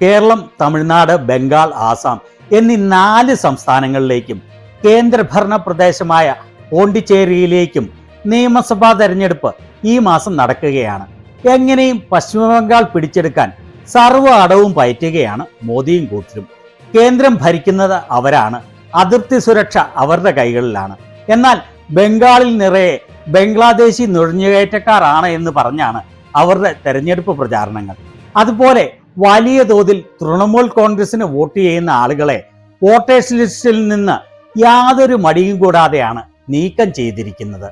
കേരളം, തമിഴ്നാട്, ബംഗാൾ, ആസാം എന്നീ 4 സംസ്ഥാനങ്ങളിലേക്കും കേന്ദ്രഭരണ പ്രദേശമായ പോണ്ടിച്ചേരിയിലേക്കും നിയമസഭാ തെരഞ്ഞെടുപ്പ് ഈ മാസം നടക്കുകയാണ്. എങ്ങനെയും പശ്ചിമബംഗാൾ പിടിച്ചെടുക്കാൻ സർവ്വ അടവും പയറ്റുകയാണ് മോദിയും കൂട്ടരും. കേന്ദ്രം ഭരിക്കുന്നത് അവരാണ്, അതിർത്തി സുരക്ഷ അവരുടെ കൈകളിലാണ്. എന്നാൽ ബംഗാളിൽ നിറയെ ബംഗ്ലാദേശി നുഴഞ്ഞുകയറ്റക്കാരാണ് എന്ന് പറഞ്ഞാണ് അവരുടെ തെരഞ്ഞെടുപ്പ് പ്രചാരണങ്ങൾ. അതുപോലെ വലിയ തോതിൽ തൃണമൂൽ കോൺഗ്രസിന് വോട്ട് ചെയ്യുന്ന ആളുകളെ വോട്ടേഴ്സ് ലിസ്റ്റിൽ നിന്ന് യാതൊരു മടിയും കൂടാതെയാണ് നീക്കം ചെയ്തിരിക്കുന്നത്.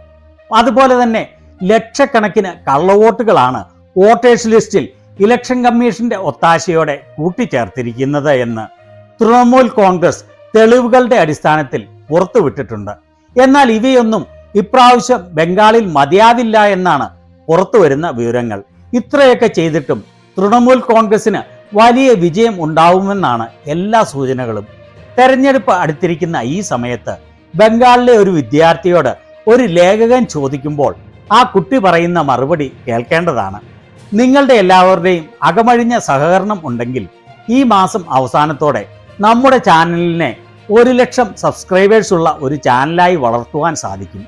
അതുപോലെ തന്നെ ലക്ഷക്കണക്കിന് കള്ളവോട്ടുകളാണ് വോട്ടേഴ്സ് ലിസ്റ്റിൽ ഇലക്ഷൻ കമ്മീഷന്റെ ഒത്താശയോടെ കൂട്ടിച്ചേർത്തിരിക്കുന്നത് എന്ന് തൃണമൂൽ കോൺഗ്രസ് തെളിവുകളുടെ അടിസ്ഥാനത്തിൽ പുറത്തുവിട്ടിട്ടുണ്ട്. എന്നാൽ ഇവയൊന്നും ഇപ്രാവശ്യം ബംഗാളിൽ മതിയാവില്ല എന്നാണ് പുറത്തുവരുന്ന വിവരങ്ങൾ. ഇത്രയൊക്കെ ചെയ്തിട്ടും തൃണമൂൽ കോൺഗ്രസിന് വലിയ വിജയം ഉണ്ടാവുമെന്നാണ് എല്ലാ സൂചനകളും. തെരഞ്ഞെടുപ്പ് അടുത്തിരിക്കുന്ന ഈ സമയത്ത് ബംഗാളിലെ ഒരു വിദ്യാർത്ഥിയോട് ഒരു ലേഖകൻ ചോദിക്കുമ്പോൾ ആ കുട്ടി പറയുന്ന മറുപടി കേൾക്കേണ്ടതാണ്. നിങ്ങളുടെ എല്ലാവരുടെയും അകമഴിഞ്ഞ സഹകരണം ഉണ്ടെങ്കിൽ ഈ മാസം അവസാനത്തോടെ നമ്മുടെ ചാനലിനെ 1 ലക്ഷം സബ്സ്ക്രൈബേഴ്സ് ഉള്ള ഒരു ചാനലായി വളർത്തുവാൻ സാധിക്കും.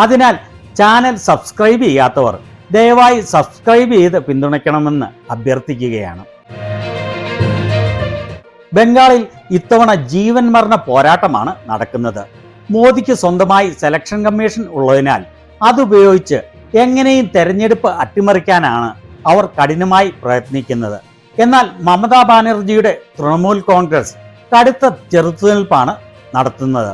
അതിനാൽ ചാനൽ സബ്സ്ക്രൈബ് ചെയ്യാത്തവർ ദയവായി സബ്സ്ക്രൈബ് ചെയ്ത് പിന്തുണയ്ക്കണമെന്ന് അഭ്യർത്ഥിക്കുകയാണ്. ബംഗാളിൽ ഇത്തവണ ജീവൻ മരണ പോരാട്ടമാണ് നടക്കുന്നത്. മോദിക്ക് സ്വന്തമായി സെലക്ഷൻ കമ്മീഷൻ ഉള്ളതിനാൽ അതുപയോഗിച്ച് എങ്ങനെയും തെരഞ്ഞെടുപ്പ് അട്ടിമറിക്കാനാണ് അവർ കഠിനമായി പ്രയത്നിക്കുന്നത്. എന്നാൽ മമതാ ബാനർജിയുടെ തൃണമൂൽ കോൺഗ്രസ് കടുത്ത ചെറുത്തുനിൽപ്പാണ് നടത്തുന്നത്.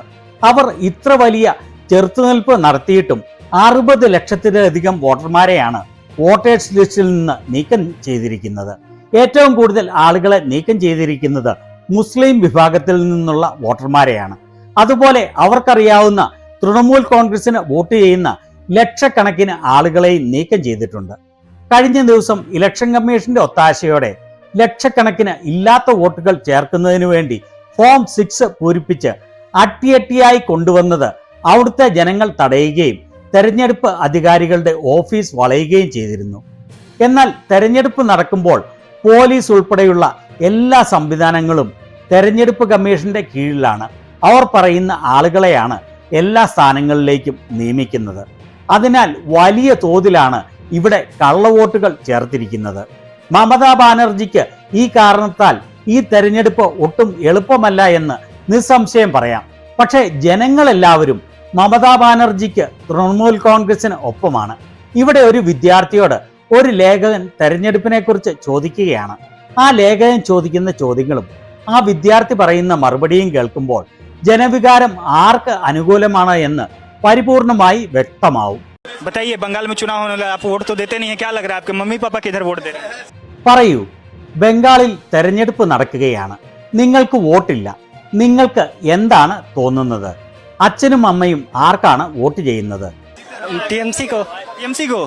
അവർ ഇത്ര വലിയ ചെറുത്തുനിൽപ്പ് നടത്തിയിട്ടും 60 ലക്ഷത്തിലധികം വോട്ടർമാരെയാണ് വോട്ടേഴ്സ് ലിസ്റ്റിൽ നിന്ന് നീക്കം ചെയ്തിരിക്കുന്നത്. ഏറ്റവും കൂടുതൽ ആളുകളെ നീക്കം ചെയ്തിരിക്കുന്നത് മുസ്ലിം വിഭാഗത്തിൽ നിന്നുള്ള വോട്ടർമാരെയാണ്. അതുപോലെ അവർക്കറിയാവുന്ന തൃണമൂൽ കോൺഗ്രസിന് വോട്ട് ചെയ്യുന്ന ലക്ഷക്കണക്കിന് ആളുകളെയും നീക്കം ചെയ്തിട്ടുണ്ട്. കഴിഞ്ഞ ദിവസം ഇലക്ഷൻ കമ്മീഷന്റെ ഒത്താശയോടെ ലക്ഷക്കണക്കിന് ഇല്ലാത്ത വോട്ടുകൾ ചേർക്കുന്നതിനു വേണ്ടി ഫോം 6 പൂരിപ്പിച്ച് അട്ടിയട്ടിയായി കൊണ്ടുവന്നത് അവിടുത്തെ ജനങ്ങൾ തടയുകയും തെരഞ്ഞെടുപ്പ് അധികാരികളുടെ ഓഫീസ് വളയുകയും ചെയ്തിരുന്നു. എന്നാൽ തെരഞ്ഞെടുപ്പ് നടക്കുമ്പോൾ പോലീസ് ഉൾപ്പെടെയുള്ള എല്ലാ സംവിധാനങ്ങളും തെരഞ്ഞെടുപ്പ് കമ്മീഷന്റെ കീഴിലാണ്. അവർ പറയുന്ന ആളുകളെയാണ് എല്ലാ സ്ഥാനങ്ങളിലേക്കും നിയമിക്കുന്നത്. അതിനാൽ വലിയ തോതിലാണ് ഇവിടെ കള്ളവോട്ടുകൾ ചേർത്തിരിക്കുന്നത്. മമതാ ബാനർജിക്ക് ഈ കാരണത്താൽ ഈ തെരഞ്ഞെടുപ്പ് ഒട്ടും എളുപ്പമല്ല എന്ന് നിസ്സംശയം പറയാം. പക്ഷേ ജനങ്ങളെല്ലാവരും മമതാ ബാനർജിക്ക് തൃണമൂൽ കോൺഗ്രസിന് ഒപ്പമാണ്. ഇവിടെ ഒരു വിദ്യാർത്ഥിയോട് ഒരു ലേഖകൻ തെരഞ്ഞെടുപ്പിനെ കുറിച്ച് ചോദിക്കുകയാണ്. ആ ലേഖകൻ ചോദിക്കുന്ന ചോദ്യങ്ങളും ആ വിദ്യാർത്ഥി പറയുന്ന മറുപടിയും കേൾക്കുമ്പോൾ ജനവികാരം ആർക്ക് അനുകൂലമാണ് എന്ന് പരിപൂർണമായി വ്യക്തമാവും. बताइए बंगाल में चुनाव होने लगा, आप वोट तो देते नहीं है, क्या लग रहा है आपके मम्मी पापा किधर वोट दे रहे हैं? പറയൂ, ബംഗാളിൽ തെരഞ്ഞെടുപ്പ് നടക്കുകയാണ്, നിങ്ങൾക്ക് വോട്ടില്ല, നിങ്ങൾക്ക് എന്താണ് തോന്നുന്നത്? അച്ഛനും അമ്മയും ആർക്കാണ് വോട്ട് ചെയ്യുന്നത്? टीएमसी को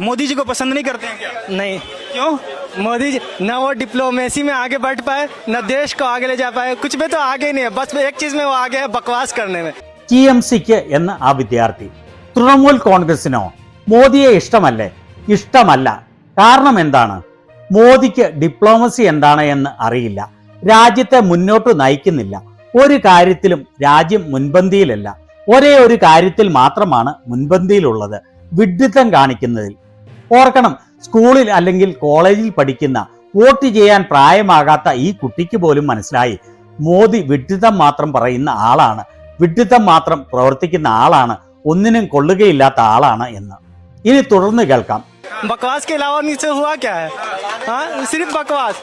मोदी जी को पसंद नहीं करते हैं क्या? नहीं, क्यों? मोदी जी न वो डिप्लोमेसी में आगे बढ़ पाए, न देश को आगे ले जा पाए, कुछ भी तो आगे नहीं है, बस एक चीज में वो आगे है, बकवास करने में. TMCക്ക് എന്ന ആ വിദ്യാർത്ഥി തൃണമൂൽ കോൺഗ്രസിനോ മോദിയെ ഇഷ്ടമല്ലേ? ഇഷ്ടമല്ല. കാരണം എന്താണ്? മോദിക്ക് ഡിപ്ലോമസി എന്താണ് എന്ന് അറിയില്ല, രാജ്യത്തെ മുന്നോട്ട് നയിക്കുന്നില്ല, ഒരു കാര്യത്തിലും രാജ്യം മുൻപന്തിയിലല്ല, ഒരേ ഒരു കാര്യത്തിൽ മാത്രമാണ് മുൻപന്തിയിലുള്ളത്, വിഡ്ഢിത്തം കാണിക്കുന്നതിൽ. ഓർക്കണം, സ്കൂളിൽ അല്ലെങ്കിൽ കോളേജിൽ പഠിക്കുന്ന വോട്ട് ചെയ്യാൻ പ്രായമാകാത്ത ഈ കുട്ടിക്ക് പോലും മനസ്സിലായി മോദി വിഡ്ഢിത്തം മാത്രം പറയുന്ന ആളാണ്, വിഡ്ഢിത്തം മാത്രം പ്രവർത്തിക്കുന്ന ആളാണ്, ഒന്നിനും കൊള്ളുകയില്ലാത്ത ആളാണ് എന്ന്. ഇനി തുടർന്ന് കേൾക്കാം. बकवास के अलावा नीचे हुआ क्या है? हाँ, सिर्फ बकवास.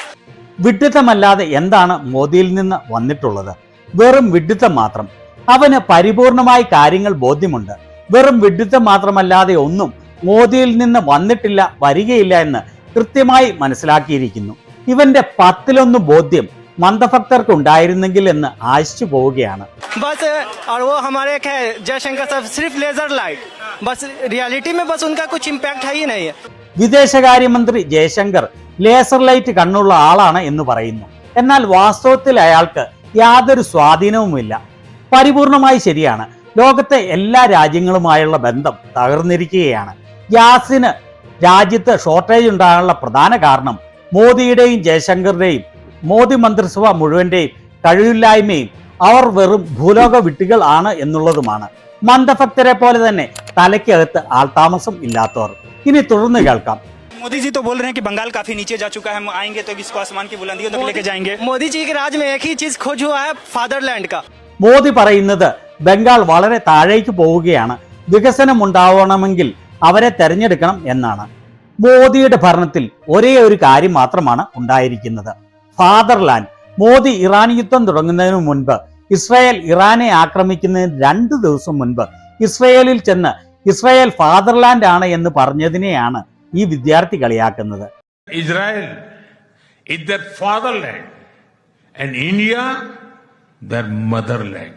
വിഡ്ഢിത്തമല്ലാതെ എന്താണ് മോദിയിൽ നിന്ന് വന്നിട്ടുള്ളത്? വെറും വിഡ്ഢിത്തം മാത്രം. അവന് പരിപൂർണമായി കാര്യങ്ങൾ ബോധ്യമുണ്ട്. വെറും വിഡ്ഢിത്തം മാത്രമല്ലാതെ ഒന്നും മോദിയിൽ നിന്ന് വന്നിട്ടില്ല, വരികയില്ല എന്ന് കൃത്യമായി മനസ്സിലാക്കിയിരിക്കുന്നു. ഇവന്റെ 10-1 ബോധ്യം മന്ദഭക്തർക്ക് ഉണ്ടായിരുന്നെങ്കിൽ എന്ന് ആശിച്ചു പോവുകയാണ്. बस और वो हमारे है जयशंकर साहब सिर्फ लेजर लाइट, बस रियलिटी में बस उनका कुछ इम्पैक्ट है ही नहीं है. വിദേശകാര്യമന്ത്രി ജയശങ്കർ ലേസർ ലൈറ്റ് കണ്ണുള്ള ആളാണ് എന്ന് പറയുന്നു. എന്നാൽ വാസ്തവത്തിൽ അയാൾക്ക് യാതൊരു സ്വാധീനവുമില്ല. പരിപൂർണമായി ശരിയാണ്. ലോകത്തെ എല്ലാ രാജ്യങ്ങളുമായുള്ള ബന്ധം തകർന്നിരിക്കുകയാണ്. ഗ്യാസിന് രാജ്യത്ത് ഷോർട്ടേജ് ഉണ്ടാകാനുള്ള പ്രധാന കാരണം മോദിയുടെയും ജയശങ്കറുടെയും മോദി മന്ത്രിസഭ മുഴുവന്റെയും കഴിവില്ലായ്മയും അവർ വെറും ഭൂലോക വിട്ടികൾ ആണ് എന്നുള്ളതുമാണ്. മന്ദഭക്തരെ പോലെ തന്നെ തലയ്ക്കകത്ത് ആൾതാമസം ഇല്ലാത്തവർ. ഇനി തുടർന്ന് കേൾക്കാം. मोदी जी तो बोल रहे हैं कि बंगाल काफी नीचे जा चुका है, हम आएंगे तो इसको आसमान की बुलंदियों तक लेके जाएंगे। मोदी जी के राज में एक ही चीज खोज हुआ है, फादरलैंड का। മോദി പറയുന്നത് ബംഗാൾ വളരെ താഴേക്ക് പോവുകയാണ്, വികസനം ഉണ്ടാവണമെങ്കിൽ അവരെ തെരഞ്ഞെടുക്കണം എന്നാണ്. മോദിയുടെ ഭരണത്തിൽ ഒരേ ഒരു കാര്യം മാത്രമാണ് ഉണ്ടായിരിക്കുന്നത്, ഫാദർലാൻഡ്. മോദി ഇറാൻ യുദ്ധം തുടങ്ങുന്നതിന് മുൻപ്, ഇസ്രായേൽ ഇറാനെ ആക്രമിക്കുന്നതിന് 2 ദിവസം മുൻപ് ഇസ്രായേലിൽ ചെന്ന് ഇസ്രായേൽ ഫാദർലാൻഡ് ആണ് എന്ന് പറഞ്ഞതിനെയാണ് ഈ വിദ്യാർത്ഥി കളിയാക്കുന്നത്. Israel is their fatherland and India their motherland.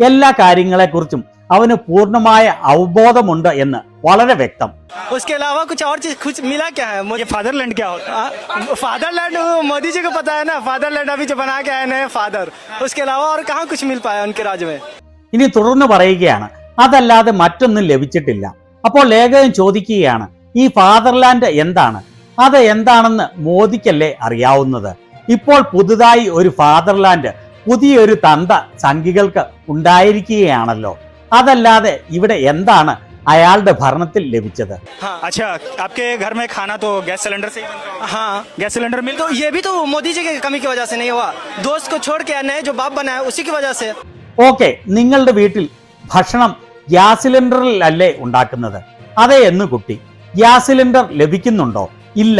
എല്ലാ കാര്യങ്ങളെക്കുറിച്ചും അവന് പൂർണ്ണമായ അവബോധമുണ്ട് എന്ന് വളരെ വ്യക്തം. उसके अलावा कुछ और चीज कुछ मिला क्या है? ये फादरलैंड क्या होता है? फादरलैंड मोदी जी को पता है ना, फादरलैंड अभी जो बना के आए नए फादर, उसके अलावा और कहाँ कुछ मिल पाया उनके राज्य में? ഇനി തുടർന്ന് പറയുകയാണ്, അതല്ലാതെ മറ്റൊന്നും ലഭിച്ചിട്ടില്ല. അപ്പോൾ ലേഖകൻ ചോദിക്കുകയാണ്, ഈ ഫാദർലാൻഡ് എന്താണ്? അത് എന്താണെന്ന് മോദിക്കല്ലേ അറിയാവുന്നത്? ഇപ്പോൾ പുതുതായി ഒരു ഫാദർലാൻഡ്, പുതിയൊരു തന്ത സംഘികൾക്ക് ഉണ്ടായിരിക്കുകയാണല്ലോ. അതല്ലാതെ ഇവിടെ എന്താണ് അയാളുടെ ഭരണത്തിൽ ലഭിച്ചത്? अच्छा, आपके घर में खाना तो गैस सिलेंडर से ही बनता होगा? हाँ, गैस सिलेंडर मिल तो ये भी तो मोदी जी की कमी की वजह से नहीं हुआ, दोस्त को छोड़ के नए जो बाप बनाया उसी की वजह से। ഓക്കെ, നിങ്ങളുടെ വീട്ടിൽ ഭക്ഷണം ഗ്യാസ് സിലിണ്ടറിലല്ലേ ഉണ്ടാക്കുന്നത്? അതെ എന്ന് കുട്ടി. ഗ്യാസ് സിലിണ്ടർ ലഭിക്കുന്നുണ്ടോ? ഇല്ല.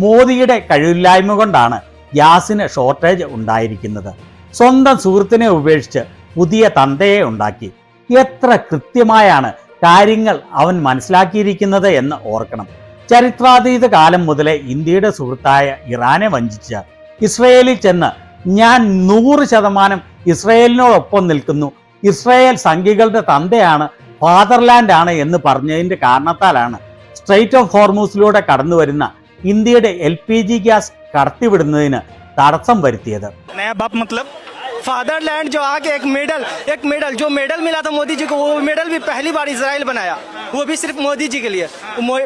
മോദിയുടെ കഴിവില്ലായ്മ കൊണ്ടാണ് ഗ്യാസിന് ഷോർട്ടേജ് ഉണ്ടായിരിക്കുന്നത്. സ്വന്തം സുഹൃത്തിനെ ഉപേക്ഷിച്ച് പുതിയ തന്തയെ ഉണ്ടാക്കി. എത്ര കൃത്യമായാണ് കാര്യങ്ങൾ അവൻ മനസ്സിലാക്കിയിരിക്കുന്നത് എന്ന് ഓർക്കണം. ചരിത്രാതീത കാലം മുതലേ ഇന്ത്യയുടെ സുഹൃത്തായ ഇറാനെ വഞ്ചിച്ച് ഇസ്രയേലിൽ ചെന്ന് ഞാൻ 100% ഇസ്രയേലിനോടൊപ്പം നിൽക്കുന്നു, ഇസ്രയേൽ സംഘികളുടെ തന്തയാണ്, ഫാദർലാൻഡ് ആണ് എന്ന് പറഞ്ഞതിന്റെ കാരണത്താലാണ് സ്ട്രെയിറ്റ് ഓഫ് ഹോർമൂസിലൂടെ കടന്നു വരുന്ന ഇന്ത്യയുടെ LPG ഗ്യാസ് കടത്തിവിടുന്നതിന് തടസ്സം വരുത്തിയത്. नया बाप मतलब फादरलैंड जो आके एक मेडल जो मेडल मिला था मोदी जी को, वो मेडल भी पहली बार इजराइल बनाया, वो भी सिर्फ मोदी जी के लिए।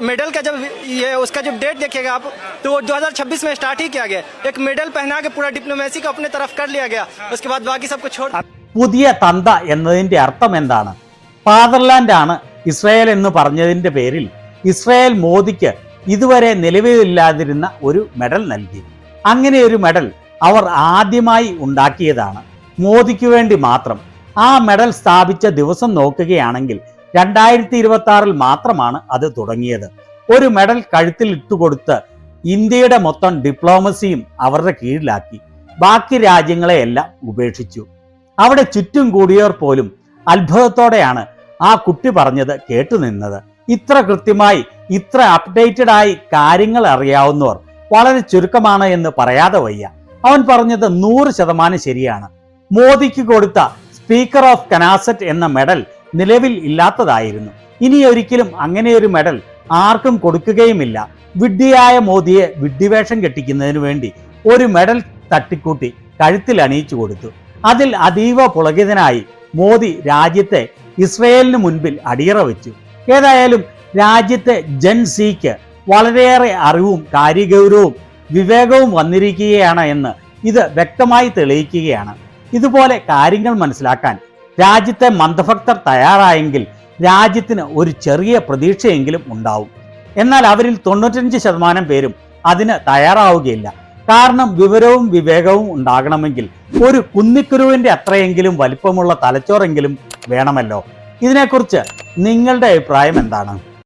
मेडल का जब ये उसका जब डेट देखिएगा आप, तो वो 2026 में स्टार्ट ही किया गया। एक मेडल पहना के पूरा डिप्लोमेसी को अपने तरफ कर लिया गया, उसके बाद बाकी सबको छोड़। പുതിയ തന്ത എന്നതിന്റെ അർത്ഥം എന്താണ്? ഫാദർലാൻഡ് ആണ് ഇസ്രായേൽ എന്ന് പറഞ്ഞതിന്റെ പേരിൽ ഇസ്രായേൽ മോദിക്ക് ഇതുവരെ നിലവിലില്ലാതിരുന്ന ഒരു മെഡൽ നൽകി. അങ്ങനെ ഒരു മെഡൽ അവർ ആദ്യമായി ഉണ്ടാക്കിയതാണ്, മോദിക്ക് വേണ്ടി മാത്രം. ആ മെഡൽ സ്ഥാപിച്ച ദിവസം നോക്കുകയാണെങ്കിൽ 2026 മാത്രമാണ് അത് തുടങ്ങിയത്. ഒരു മെഡൽ കഴുത്തിൽ ഇട്ടുകൊടുത്ത് ഇന്ത്യയുടെ മൊത്തം ഡിപ്ലോമസിയും അവരുടെ കീഴിലാക്കി. ബാക്കി രാജ്യങ്ങളെയെല്ലാം ഉപേക്ഷിച്ചു. അവിടെ ചുറ്റും കൂടിയവർ പോലും അത്ഭുതത്തോടെയാണ് ആ കുട്ടി പറഞ്ഞത് കേട്ടുനിന്നത്. ഇത്ര കൃത്യമായി, ഇത്ര അപ്ഡേറ്റഡ് ആയി കാര്യങ്ങൾ അറിയാവുന്നവർ വളരെ ചുരുക്കമാണ് എന്ന് പറയാതെ വയ്യ. അവൻ പറഞ്ഞത് 100% ശരിയാണ്. മോദിക്ക് കൊടുത്ത സ്പീക്കർ ഓഫ് കനാസറ്റ് എന്ന മെഡൽ നിലവിൽ ഇല്ലാത്തതായിരുന്നു. ഇനി ഒരിക്കലും അങ്ങനെയൊരു മെഡൽ ആർക്കും കൊടുക്കുകയുമില്ല. വിഡ്ഢിയായ മോദിയെ വിഡ്ഢിവേഷം കെട്ടിക്കുന്നതിന് വേണ്ടി ഒരു മെഡൽ തട്ടിക്കൂട്ടി കഴുത്തിൽ അണിയിച്ചു കൊടുത്തു. അതിൽ അതീവ പുളകിതനായി മോദി രാജ്യത്തെ ഇസ്രയേലിന് മുൻപിൽ അടിയറ വെച്ചു. ഏതായാലും രാജ്യത്തെ ജൻ സിക്ക് വളരെയേറെ അറിവും കാര്യഗൗരവവും വിവേകവും വന്നിരിക്കുകയാണ് എന്ന് ഇത് വ്യക്തമായി തെളിയിക്കുകയാണ്. ഇതുപോലെ കാര്യങ്ങൾ മനസ്സിലാക്കാൻ രാജ്യത്തെ മന്ദഭക്തർ തയ്യാറായെങ്കിൽ രാജ്യത്തിന് ഒരു ചെറിയ പ്രതീക്ഷയെങ്കിലും ഉണ്ടാവും. എന്നാൽ അവരിൽ 95% പേരും അതിന് തയ്യാറാവുകയില്ല. കാരണം വിവരവും വിവേകവും ഉണ്ടാകണമെങ്കിൽ ഒരു കുന്നിക്കുരുവിന്റെ അത്രയെങ്കിലും വലിപ്പമുള്ള തലച്ചോറെങ്കിലും വേണമല്ലോ. ഇതിനെക്കുറിച്ച് നിങ്ങളുടെ അഭിപ്രായം എന്താണ്?